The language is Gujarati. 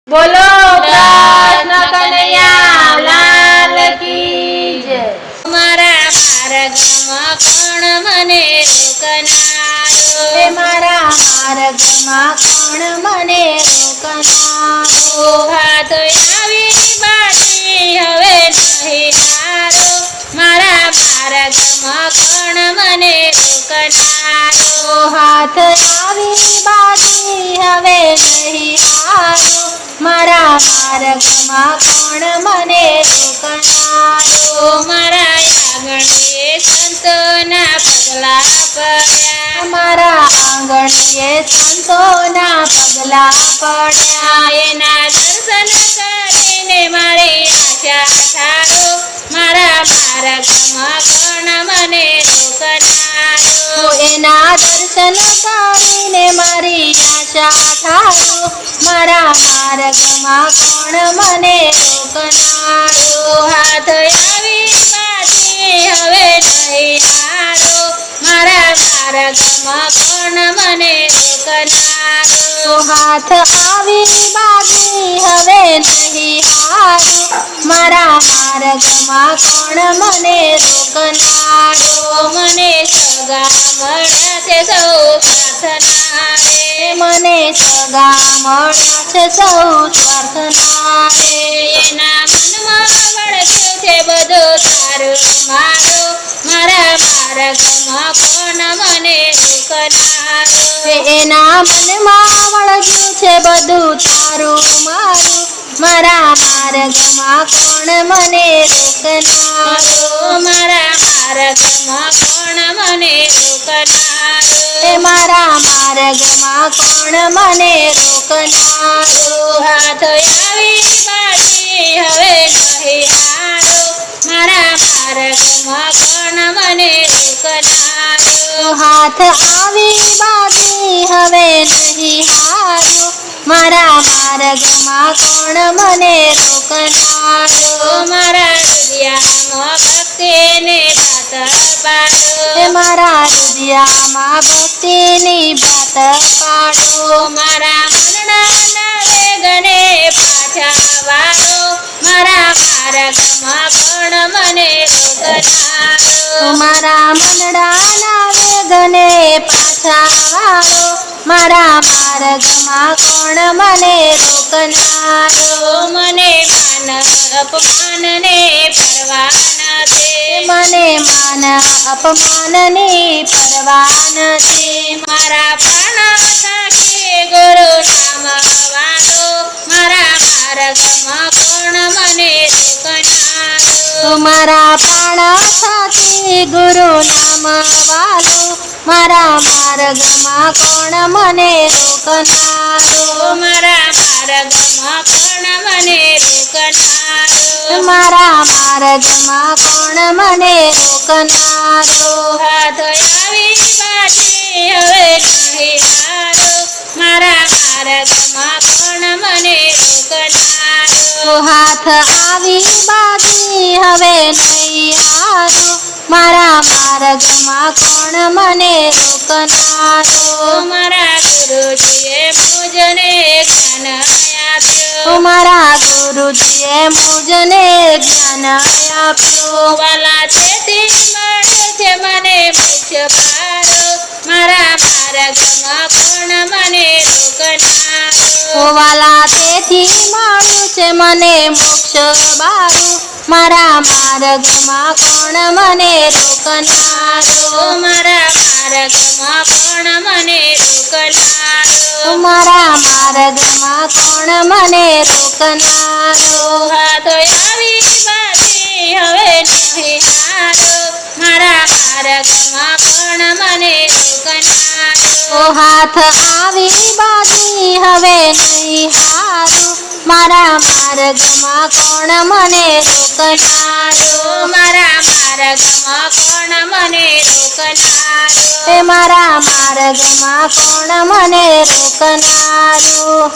બોલો કૃષ્ણ કનૈયા લાલ કી જય। મારા માર્ગમાં કોણ મને રોકનારો, મારા માર્ગમાં કોણ મને રોકનારો। હાથ આવી બાજી હવે નહીં હારો, મારા માર્ગમાં કોણ મને રોકનારો। હાથ આવી બાજી હવે નહીં હારો, મારા માર્ગમાં કોણ મને રોકનારો। મારા આંગણીએ સંતોના પગલા પડ્યા, મારા આંગણીએ સંતોના પગલા પડ્યા। એના દર્શન કરીને મારી આશા ઠારો, મારા માર્ગમાં કોણ મને રોકનારો। એના દર્શન કરીને મારી આશા ઠારો, મારા માર્ગમાં કોણ મને રોકનારો। હાથ આવી બાજી હવે નહીં હારો, મારા માર્ગમાં કોણ મને રોકનારો। હાથ આવી બાજી હવે નહીં હારો, મારા માર્ગમાં કોણ મને રોકનારો। મને સગા મળ્યા છે સૌ પ્રાર્થના રે, મને સગા મળ્યા છે સૌ પ્રાર્થના રે। એના મનમાં વળગ્યું છે બધું તારું મારો, મારા માર્ગમાં કોણ મને રોકનારો। એના મનમાં વળગ્યું છે બધું તારું મારું, મારા માર્ગમાં કોણ મને રોકનારો। મારા માર્ગમાં કોણ મને રોકનારો। મારા માર્ગમાં કોણ મને રોકનારો। હાથ આવી બાજી હવે નહીં હારો, મારા માર્ગમાં કોણ મને રોકનારો। હાથ આવી બાજી હવે નહીં હારો, મારા માર્ગમાં કોણ મને રોકનારો। મારા હૃદયમાં ભક્તિને દાત પાડો, મારા હૃદયમાં ભક્તિની બાત પાડો। મારા મનના વેગને પાછા વાળો, મારા માર્ગમાં કોણ મને રોકનારો। મારા મનડાના વેગને પાછા વાળો, મારા માર્ગમાં કોણ મને રોકનારો। મને માન અપમાનને પરવા નથી, મને માન અપમાનની પરવા નથી। મારા પ્રાણ સાખી ગુરુ નામ વાળો, મારા માર્ગમાં કોણ મને રોકનારો। મારા પ્રાણ સાથી ગુરુ નામ વાલો, મારા માર્ગમાં કોણ મને રોકનારો। મારા માર્ગમાં કોણ મને રોકનારો। મારા માર્ગમાં કોણ મને રોકનારો। હાથ આવી બાજી હવે નહીં હારો, મારા માર્ગમાં કોણ મને રોકનારો। હાથ આવી બાજી હવે નહીં હારો, મારા માર્ગમાં કોણ મને રોકનારો। મારા ગુરુજીએ મુજને જ્ઞાન આપ્યો, મારા ગુરુજીએ મુજને જ્ઞાન આપ્યો। વાલા તેથી મળે છે મને મોક્ષ પારો, મારા માર્ગમાં કોણ મને રોકનારો। વાલા તેથી મળ્યું છે મને મોક્ષ બારું, મારા માર્ગમાં કોણ મને રોકનારો। મારા માર્ગમાં કોણ મને રોકનારો। મારા માર્ગમાં કોણ મને રોકનારો। હાથ આવી બાજી હવે નહીં હારો, મારા માર્ગમાં કોણ મને રોકનારો। હાથ આવી બાજી હવે નહીં હારું, મારા માર્ગમાં કોણ મને રોકનારો। મારા માર્ગમાં કોણ મને રોકનારો। મારા માર્ગમાં કોણ મને રોકનારો।